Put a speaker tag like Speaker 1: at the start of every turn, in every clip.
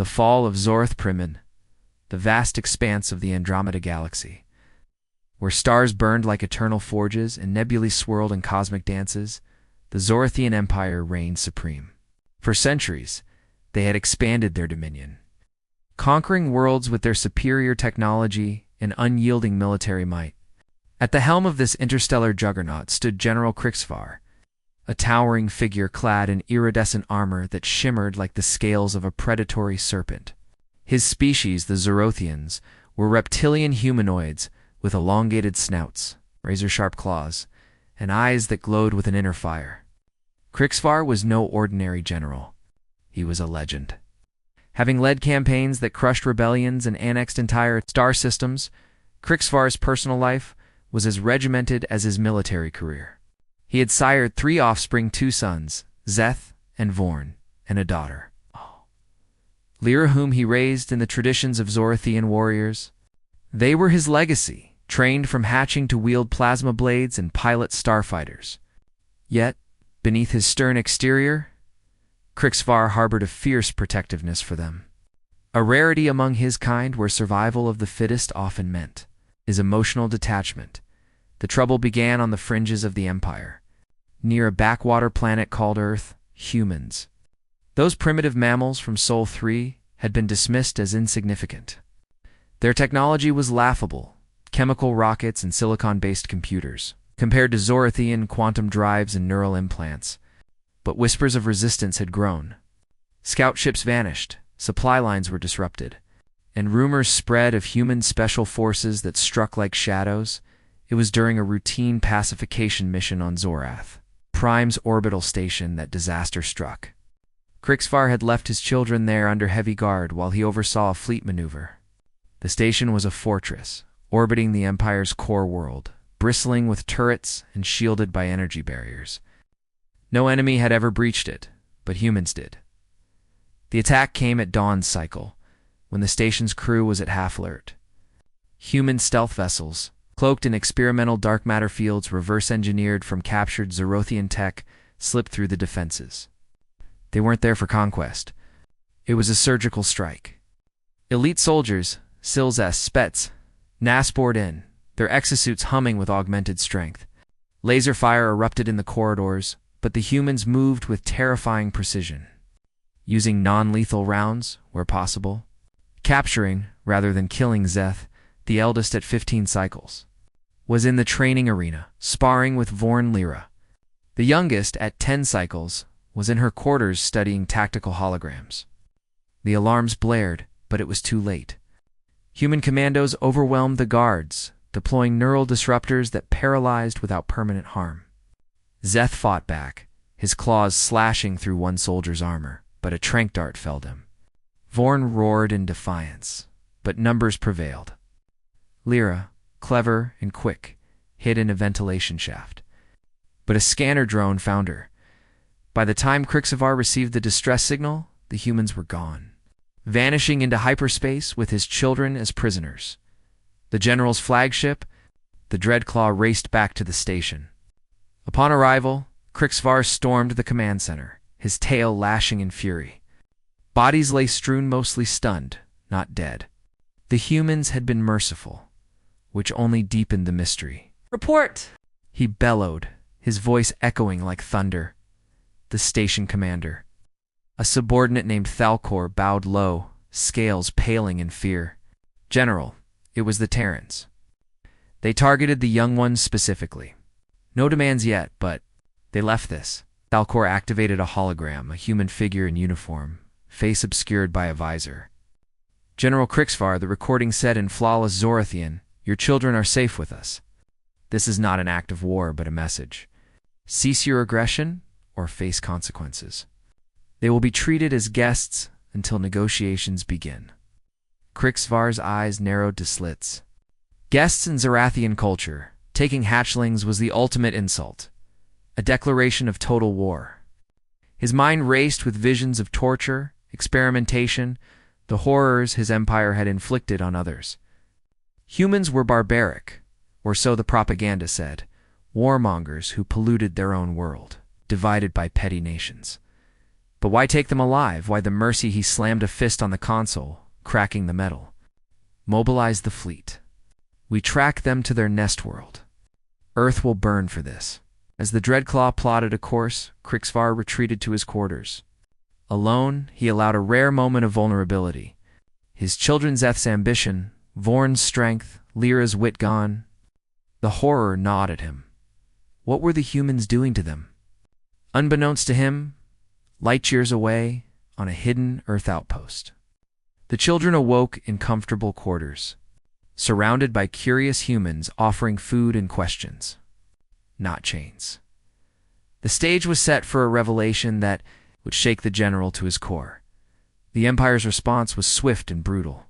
Speaker 1: The fall of Zorathian, the vast expanse of the Andromeda galaxy, where stars burned like eternal forges and nebulae swirled in cosmic dances, the Zorathian Empire reigned supreme. For centuries, they had expanded their dominion, conquering worlds with their superior technology and unyielding military might. At the helm of this interstellar juggernaut stood General Krix'Vaar, a towering figure clad in iridescent armor that shimmered like the scales of a predatory serpent. His species, the Zorathians, were reptilian humanoids with elongated snouts, razor-sharp claws, and eyes that glowed with an inner fire. Krix'Vaar was no ordinary general. He was a legend. Having led campaigns that crushed rebellions and annexed entire star systems, Krix'Vaar's personal life was as regimented as his military career. He had sired 3 offspring, 2 sons, Szeth and Vorn, and a daughter, Lyra, whom he raised in the traditions of Zorathian warriors. They were his legacy, trained from hatching to wield plasma blades and pilot starfighters. Yet, beneath his stern exterior, Krix'Vaar harbored a fierce protectiveness for them. A rarity among his kind where survival of the fittest often meant his emotional detachment. The trouble began on the fringes of the Empire, near a backwater planet called Earth, humans. Those primitive mammals from Sol 3 had been dismissed as insignificant. Their technology was laughable, chemical rockets and silicon-based computers, compared to Zorathian quantum drives and neural implants. But whispers of resistance had grown. Scout ships vanished, supply lines were disrupted, and rumors spread of human special forces that struck like shadows. It was during a routine pacification mission on Zorath, Prime's orbital station, that disaster struck. Krix'Vaar had left his children there under heavy guard while he oversaw a fleet maneuver. The station was a fortress, orbiting the Empire's core world, bristling with turrets and shielded by energy barriers. No enemy had ever breached it, but humans did. The attack came at dawn's cycle, when the station's crew was at half alert. Human stealth vessels, cloaked in experimental dark matter fields reverse-engineered from captured Zorathian tech, slipped through the defenses. They weren't there for conquest. It was a surgical strike. Elite soldiers, Silzes, Spets, poured in, their exosuits humming with augmented strength. Laser fire erupted in the corridors, but the humans moved with terrifying precision, using non-lethal rounds where possible, capturing, rather than killing Szeth, the eldest at 15 cycles, was in the training arena, sparring with Vorn Lyra. The youngest, at 10 cycles, was in her quarters studying tactical holograms. The alarms blared, but it was too late. Human commandos overwhelmed the guards, deploying neural disruptors that paralyzed without permanent harm. Szeth fought back, his claws slashing through one soldier's armor, but a tranq dart felled him. Vorn roared in defiance, but numbers prevailed. Lyra, clever and quick, hid in a ventilation shaft. But a scanner drone found her. By the time Krix'Vaar received the distress signal, the humans were gone, vanishing into hyperspace with his children as prisoners. The general's flagship, the Dreadclaw, raced back to the station. Upon arrival, Krix'Vaar stormed the command center, his tail lashing in fury. Bodies lay strewn, mostly stunned, not dead. The humans had been merciful, which only deepened the mystery.
Speaker 2: "Report!"
Speaker 1: he bellowed, his voice echoing like thunder. The station commander, a subordinate named Thalcor, bowed low, scales paling in fear. "General, it was the Terrans. They targeted the young ones specifically. No demands yet, but they left this." Thalcor activated a hologram, a human figure in uniform, face obscured by a visor. "General Krix'Vaar," the recording said in flawless Zorathian, "your children are safe with us. This is not an act of war, but a message. Cease your aggression or face consequences. They will be treated as guests until negotiations begin." Krix'Vaar's eyes narrowed to slits. Guests in Zorathian culture, taking hatchlings was the ultimate insult, a declaration of total war. His mind raced with visions of torture, experimentation, the horrors his empire had inflicted on others. Humans were barbaric, or so the propaganda said, warmongers who polluted their own world, divided by petty nations. But why take them alive? Why the mercy? He slammed a fist on the console, cracking the metal. Mobilize the fleet. We track them to their nest world. Earth will burn for this. As the Dreadclaw plotted a course, Krix'Vaar retreated to his quarters. Alone, he allowed a rare moment of vulnerability. His children Zeth's ambition, Vorn's strength, Lyra's wit gone. The horror gnawed at him. What were the humans doing to them? Unbeknownst to him, light years away, on a hidden Earth outpost. The children awoke in comfortable quarters, surrounded by curious humans offering food and questions, not chains. The stage was set for a revelation that would shake the general to his core. The Empire's response was swift and brutal.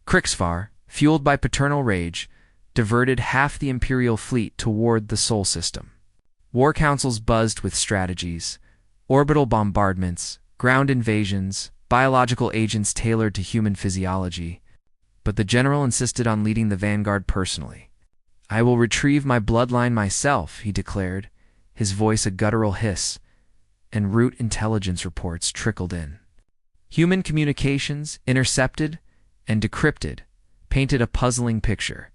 Speaker 1: Krix'Vaar, fueled by paternal rage, diverted half the Imperial fleet toward the Sol system. War councils buzzed with strategies, orbital bombardments, ground invasions, biological agents tailored to human physiology, but the general insisted on leading the vanguard personally. "I will retrieve my bloodline myself," he declared, his voice a guttural hiss, and root intelligence reports trickled in. Human communications, intercepted and decrypted, painted a puzzling picture.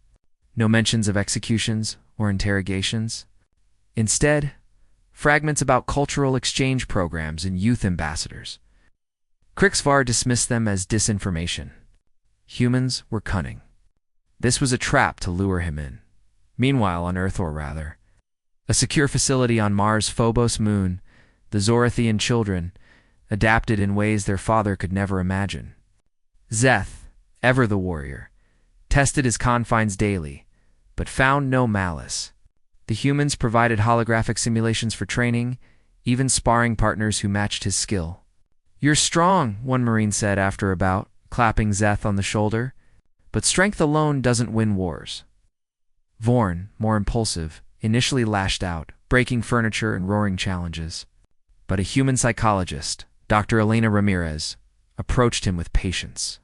Speaker 1: No mentions of executions or interrogations. Instead, fragments about cultural exchange programs and youth ambassadors. Krix'Vaar dismissed them as disinformation. Humans were cunning. This was a trap to lure him in. Meanwhile, on Earth, or rather, a secure facility on Mars' Phobos moon, the Zorathian children adapted in ways their father could never imagine. Zeth, ever the warrior, tested his confines daily, but found no malice. The humans provided holographic simulations for training, even sparring partners who matched his skill. "You're strong," one Marine said after a bout, clapping Zeth on the shoulder, "but strength alone doesn't win wars." Vorn, more impulsive, initially lashed out, breaking furniture and roaring challenges. But a human psychologist, Dr. Elena Ramirez, approached him with patience.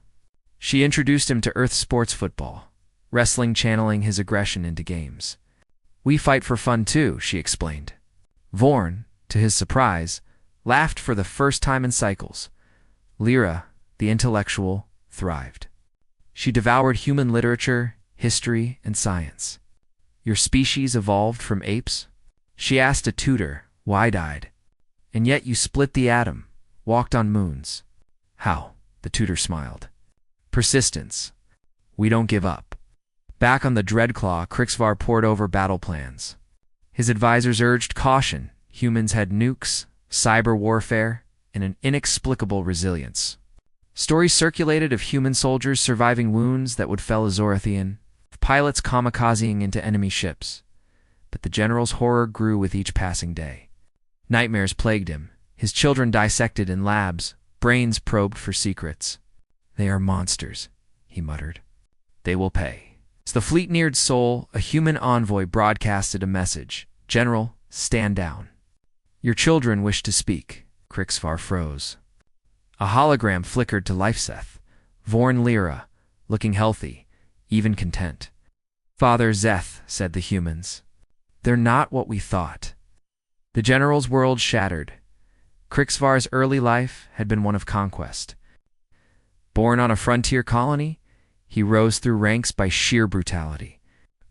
Speaker 1: She introduced him to Earth sports football, wrestling channeling his aggression into games. "We fight for fun too," she explained. Vorn, to his surprise, laughed for the first time in cycles. Lyra, the intellectual, thrived. She devoured human literature, history, and science. "Your species evolved from apes?" she asked a tutor, wide-eyed. "And yet you split the atom, walked on moons." "How?" the tutor smiled. "Persistence. We don't give up." Back on the Dreadclaw, Krix'Vaar pored over battle plans. His advisors urged caution. Humans had nukes, cyber warfare, and an inexplicable resilience. Stories circulated of human soldiers surviving wounds that would fell a Zorathian, of pilots kamikazing into enemy ships. But the general's horror grew with each passing day. Nightmares plagued him, his children dissected in labs, brains probed for secrets. "They are monsters," he muttered. "They will pay." As the fleet neared Sol, a human envoy broadcasted a message. "General, stand down. Your children wish to speak." Krix'Vaar froze. A hologram flickered to life. Zeth, Vorn Lyra, looking healthy, even content. "Father Zeth," said the humans. "They're not what we thought." The general's world shattered. Krix'Vaar's early life had been one of conquest. Born on a frontier colony, he rose through ranks by sheer brutality,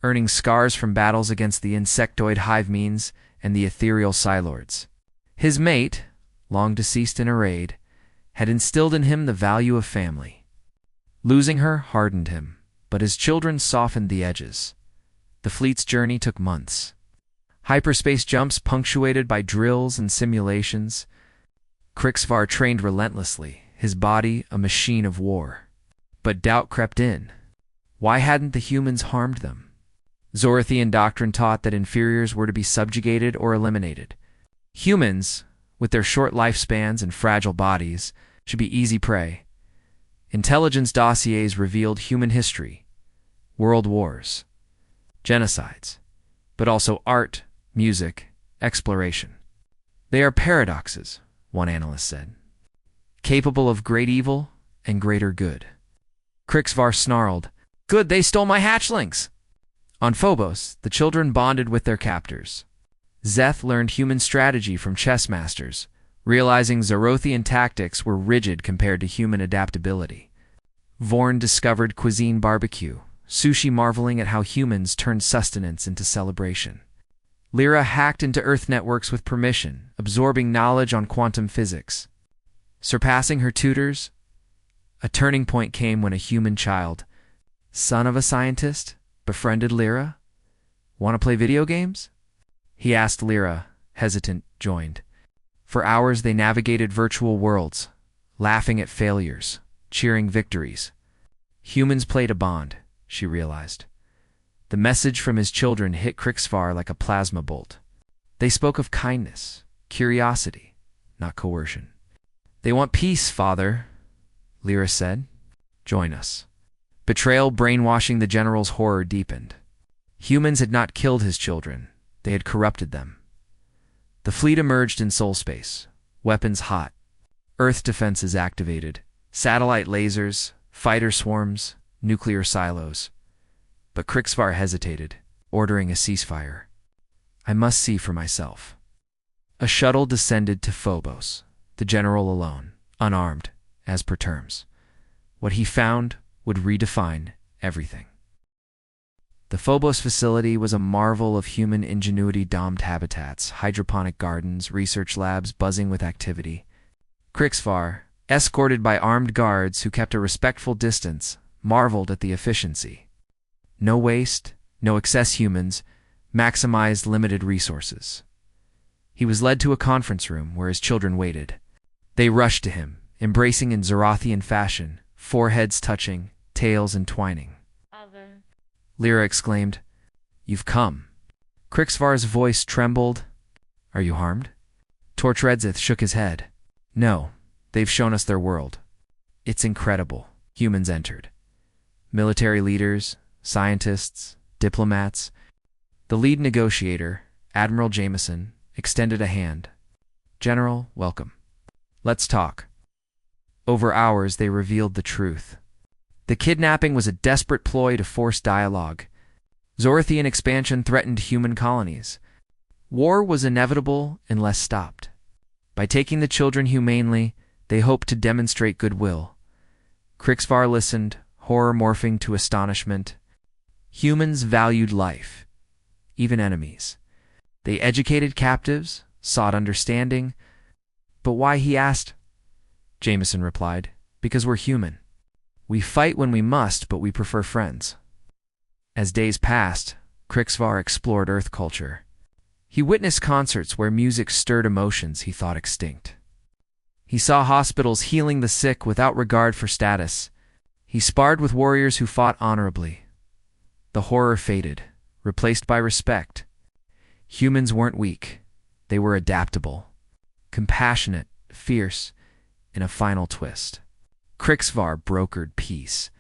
Speaker 1: earning scars from battles against the insectoid hive means and the ethereal Psilords. His mate, long deceased in a raid, had instilled in him the value of family. Losing her hardened him, but his children softened the edges. The fleet's journey took months. Hyperspace jumps punctuated by drills and simulations. Krix'Vaar trained relentlessly, his body a machine of war. But doubt crept in. Why hadn't the humans harmed them? Zorathian doctrine taught that inferiors were to be subjugated or eliminated. Humans, with their short lifespans and fragile bodies, should be easy prey. Intelligence dossiers revealed human history, world wars, genocides, but also art, music, exploration. "They are paradoxes," one analyst said, "capable of great evil and greater good." Krix'Vaar snarled, "Good, they stole my hatchlings!" On Phobos, the children bonded with their captors. Zeth learned human strategy from chess masters, realizing Zorothian tactics were rigid compared to human adaptability. Vorn discovered cuisine barbecue, sushi marveling at how humans turned sustenance into celebration. Lyra hacked into Earth networks with permission, absorbing knowledge on quantum physics. Surpassing her tutors, a turning point came when a human child, son of a scientist, befriended Lyra. "Want to play video games?" He asked. Lyra, hesitant, joined. For hours they navigated virtual worlds, laughing at failures, cheering victories. Humans played a bond, she realized. The message from his children hit Krix'Vaar like a plasma bolt. They spoke of kindness, curiosity, not coercion. "They want peace, father," Lyra said. "Join us." Betrayal brainwashing the general's horror deepened. Humans had not killed his children, they had corrupted them. The fleet emerged in soul space, weapons hot, Earth defenses activated, satellite lasers, fighter swarms, nuclear silos. But Krix'Vaar hesitated, ordering a ceasefire. "I must see for myself." A shuttle descended to Phobos, the general alone, unarmed, as per terms. What he found would redefine everything. The Phobos facility was a marvel of human ingenuity. Domed habitats, hydroponic gardens, research labs buzzing with activity. Krix'Vaar, escorted by armed guards who kept a respectful distance, marveled at the efficiency. No waste, no excess. Humans maximized limited resources. He was led to a conference room where his children waited. They rushed to him, embracing in Zorathian fashion, foreheads touching, tails entwining. Lyra exclaimed, "You've come." Krix'Vaar's voice trembled. "Are you harmed?" Torchredsith shook his head. "No, they've shown us their world. It's incredible." Humans entered. Military leaders, scientists, diplomats. The lead negotiator, Admiral Jameson, extended a hand. "General, welcome. Let's talk." Over hours they revealed the truth. The kidnapping was a desperate ploy to force dialogue. Zorathian expansion threatened human colonies. War was inevitable unless stopped. By taking the children humanely, they hoped to demonstrate goodwill. Krix'Vaar listened, horror morphing to astonishment. Humans valued life, even enemies. They educated captives, sought understanding. "But why?" he asked. Jameson replied, "Because we're human. We fight when we must, but we prefer friends." As days passed, Krix'Vaar explored Earth culture. He witnessed concerts where music stirred emotions he thought extinct. He saw hospitals healing the sick without regard for status. He sparred with warriors who fought honorably. The horror faded, replaced by respect. Humans weren't weak. They were adaptable, compassionate, fierce, in a final twist. Krix'Vaar brokered peace.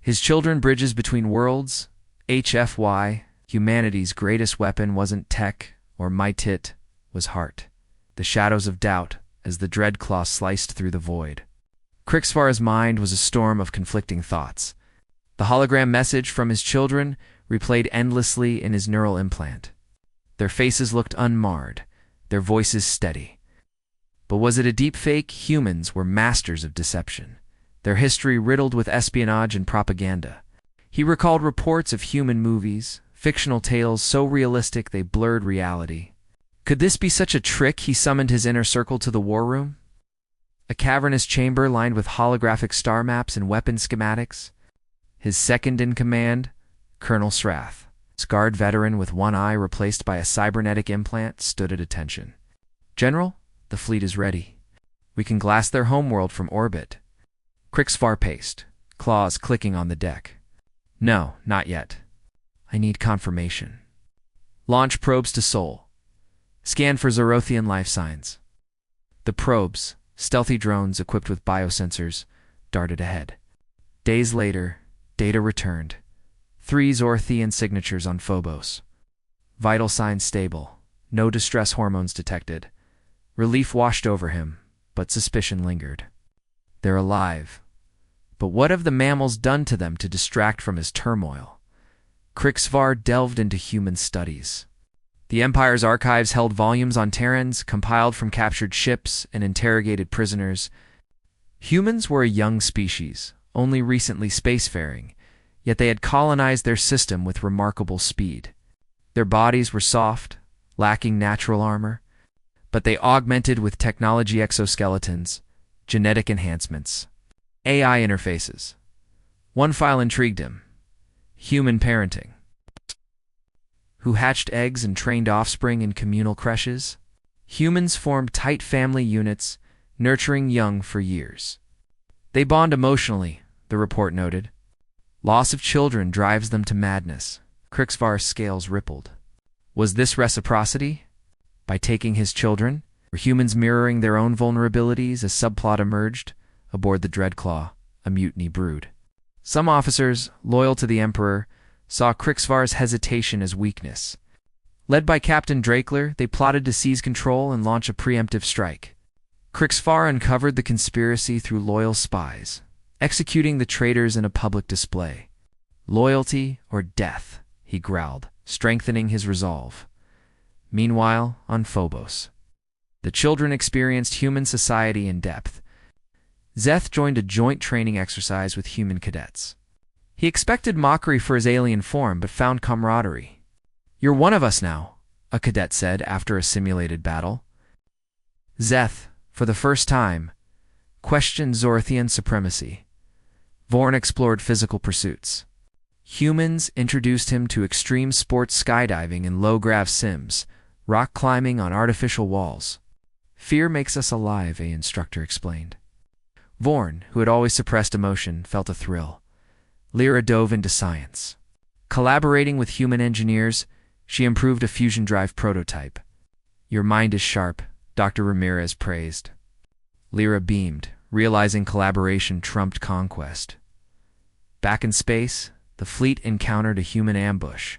Speaker 1: His children bridges between worlds. HFY, humanity's greatest weapon wasn't tech or might, it was heart. The shadows of doubt as the dreadclaw sliced through the void. Krix'Vaar's mind was a storm of conflicting thoughts. The hologram message from his children replayed endlessly in his neural implant. Their faces looked unmarred, their voices steady. But was it a deep fake? Humans were masters of deception, their history riddled with espionage and propaganda. He recalled reports of human movies, fictional tales so realistic they blurred reality. Could this be such a trick? He summoned his inner circle to the war room. A cavernous chamber lined with holographic star maps and weapon schematics. His second in command, Colonel Srath, scarred veteran with one eye replaced by a cybernetic implant, stood at attention. "General, the fleet is ready. We can glass their homeworld from orbit." Krix'Vaar paced, claws clicking on the deck. "No, not yet. I need confirmation. Launch probes to Sol. Scan for Zorothian life signs." The probes, stealthy drones equipped with biosensors, darted ahead. Days later, data returned. 3 Zorathian signatures on Phobos. Vital signs stable. No distress hormones detected. Relief washed over him, but suspicion lingered. They're alive. But what have the mammals done to them to distract from his turmoil? Krix'Vaar delved into human studies. The Empire's archives held volumes on Terrans, compiled from captured ships and interrogated prisoners. Humans were a young species, only recently spacefaring, yet they had colonized their system with remarkable speed. Their bodies were soft, lacking natural armor, but they augmented with technology exoskeletons, genetic enhancements, AI interfaces. One file intrigued him: human parenting. Who hatched eggs and trained offspring in communal creches? Humans formed tight family units, nurturing young for years. They bond emotionally, the report noted. Loss of children drives them to madness. Krix'Vaar's scales rippled. Was this reciprocity? By taking his children, were humans mirroring their own vulnerabilities as subplot emerged? Aboard the Dreadclaw, a mutiny brewed. Some officers, loyal to the Emperor, saw Krix'Vaar's hesitation as weakness. Led by Captain Drakler, they plotted to seize control and launch a preemptive strike. Krix'Vaar uncovered the conspiracy through loyal spies, executing the traitors in a public display. Loyalty or death, he growled, strengthening his resolve. Meanwhile, on Phobos, the children experienced human society in depth. Zeth joined a joint training exercise with human cadets. He expected mockery for his alien form, but found camaraderie. "You're one of us now," a cadet said after a simulated battle. Zeth, for the first time, questioned Zorathian supremacy. Vorn explored physical pursuits. Humans introduced him to extreme sports, skydiving and low-grav sims, rock climbing on artificial walls. "Fear makes us alive," a instructor explained. Vorn, who had always suppressed emotion, felt a thrill. Lyra dove into science. Collaborating with human engineers, she improved a fusion drive prototype. "Your mind is sharp," Dr. Ramirez praised. Lyra beamed, realizing collaboration trumped conquest. Back in space, the fleet encountered a human ambush.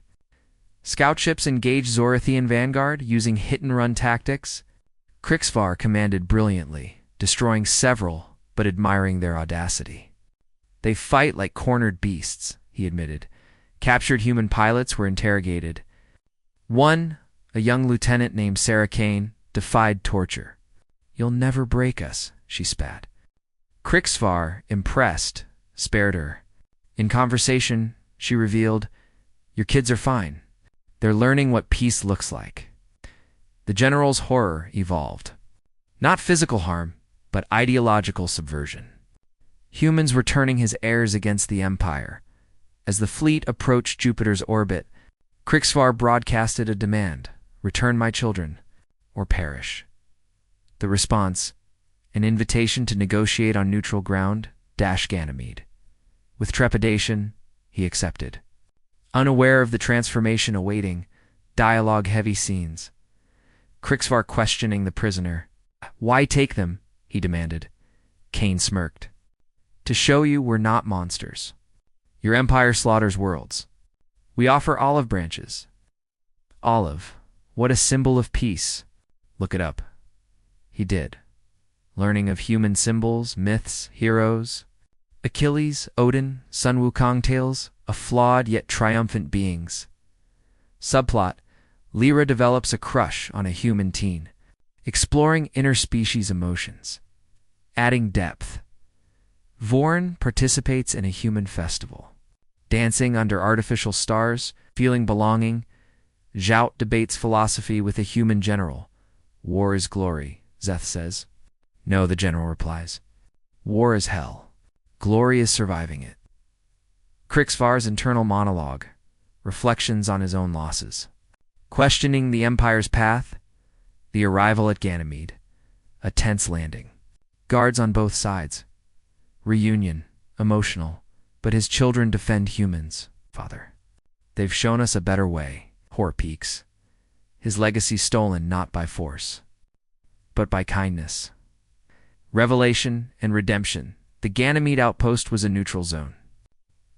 Speaker 1: Scout ships engaged Zorathian vanguard using hit-and-run tactics. Krix'Vaar commanded brilliantly, destroying several, but admiring their audacity. "They fight like cornered beasts," he admitted. Captured human pilots were interrogated. One, a young lieutenant named Sarah Kane, defied torture. "You'll never break us," she spat. Krix'Vaar, impressed, spared her. In conversation, she revealed, "Your kids are fine. They're learning what peace looks like." The general's horror evolved. Not physical harm, but ideological subversion. Humans were turning his heirs against the Empire. As the fleet approached Jupiter's orbit, Krix'Vaar broadcasted a demand: "Return my children, or perish." The response, an invitation to negotiate on neutral ground, Ganymede. With trepidation, he accepted. Unaware of the transformation awaiting, dialogue-heavy scenes. Krix'Vaar questioning the prisoner. "Why take them?" he demanded. Kane smirked. "To show you we're not monsters. Your empire slaughters worlds. We offer olive branches." Olive, what a symbol of peace. Look it up. He did. Learning of human symbols, myths, heroes. Achilles, Odin, Sun Wukong tales of flawed yet triumphant beings. Subplot: Lyra develops a crush on a human teen, exploring interspecies emotions. Adding depth. Vorn participates in a human festival. Dancing under artificial stars, feeling belonging. Zhout debates philosophy with a human general. "War is glory," Zeth says. "No," the general replies. "War is hell. Glory is surviving it." Krix'Vaar's internal monologue, reflections on his own losses. Questioning the Empire's path, the arrival at Ganymede, a tense landing. Guards on both sides. Reunion, emotional, but his children defend humans. "Father, they've shown us a better way," Hor peaks. His legacy stolen not by force, but by kindness. Revelation and redemption. The Ganymede outpost was a neutral zone.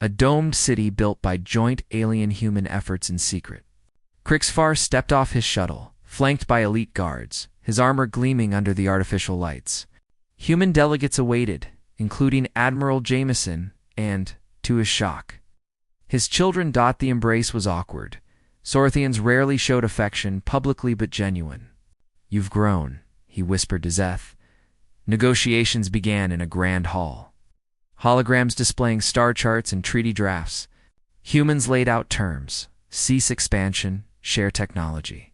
Speaker 1: A domed city built by joint alien-human efforts in secret. Krix'Vaar stepped off his shuttle, flanked by elite guards, his armor gleaming under the artificial lights. Human delegates awaited, including Admiral Jameson, and, to his shock, his children. The embrace was awkward. Zorathians rarely showed affection, publicly but genuine. "You've grown," he whispered to Zeth. Negotiations began in a grand hall. Holograms displaying star charts and treaty drafts. Humans laid out terms: cease expansion, share technology.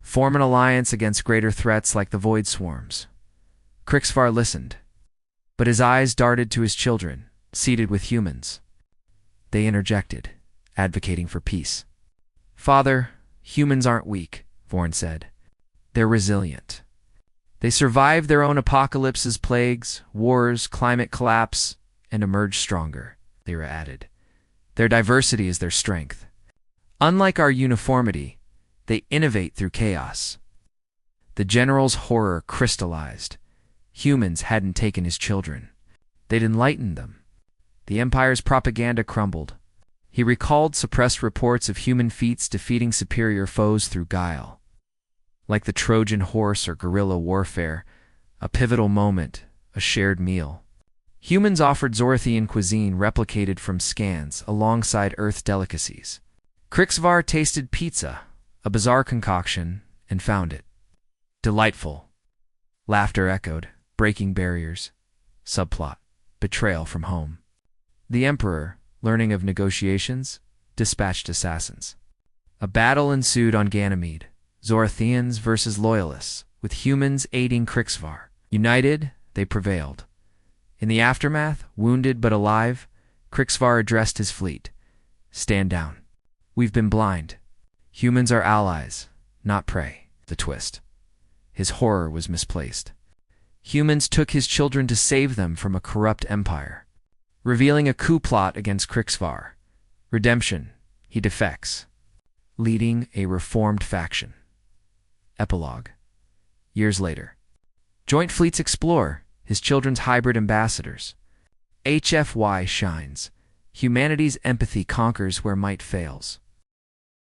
Speaker 1: Form an alliance against greater threats like the void swarms. Krix'Vaar listened, but his eyes darted to his children, seated with humans. They interjected, advocating for peace. "Father, humans aren't weak," Vorn said. "They're resilient. They survived their own apocalypses, plagues, wars, climate collapse, and emerged stronger," Lyra added. "Their diversity is their strength. Unlike our uniformity, they innovate through chaos." The general's horror crystallized. Humans hadn't taken his children. They'd enlightened them. The Empire's propaganda crumbled. He recalled suppressed reports of human feats defeating superior foes through guile. Like the Trojan horse or guerrilla warfare, a pivotal moment, a shared meal. Humans offered Zorathian cuisine replicated from scans alongside Earth delicacies. Krix'Vaar tasted pizza, a bizarre concoction, and found it delightful. Laughter echoed, breaking barriers. Subplot: betrayal from home. The Emperor, learning of negotiations, dispatched assassins. A battle ensued on Ganymede, Zorathians versus Loyalists, with humans aiding Krix'Vaar. United, they prevailed. In the aftermath, wounded but alive, Krix'Vaar addressed his fleet. "Stand down. We've been blind. Humans are allies, not prey." The twist. His horror was misplaced. Humans took his children to save them from a corrupt empire. Revealing a coup plot against Krix'Vaar. Redemption, he defects, leading a reformed faction. Epilogue. Years later. Joint fleets explore, his children's hybrid ambassadors. HFY shines. Humanity's empathy conquers where might fails.